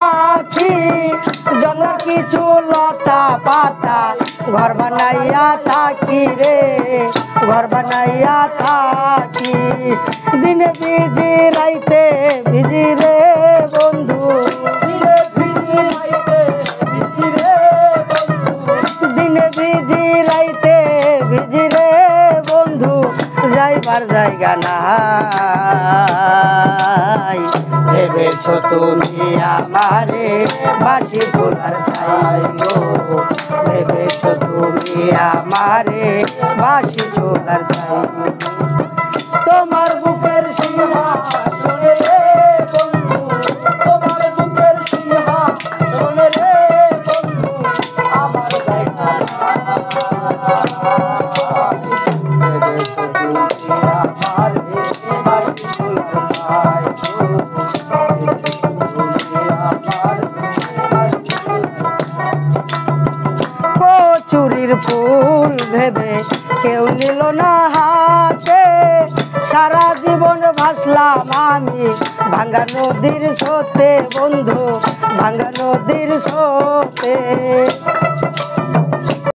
আছি জঙ্গল কিছু লতা পাতা ঘর বানাইয়া থাকি রে, ঘর বানাইয়া থাকি। দিনে ভিজি রাইতে ভিজি রে বন্ধু, দিনে ভিজি রাইতে ভিজি রে বন্ধু, যাইবার জায়গা নাই। ভেবেছ তুমি আমারে বাঁশি তোলার ছাই গো, ভেবেছ তুমি আমারে বাঁশি তোলার ছাই। তোমার বুকের সিংহাসনে রে বন্ধু, তোমার বুকের সিংহাসনে রে বন্ধু, আমার জায়গা ভেবেছ তুমি আমারে বাঁশি তোলার ছাই গো। কচুরির ফুল ভেবে কেউ নিল না হাতে, সারা জীবন ভাসলাম আমি ভাঙ্গা নদীর স্রোতে বন্ধু, ভাঙ্গা নদীর স্রোতে।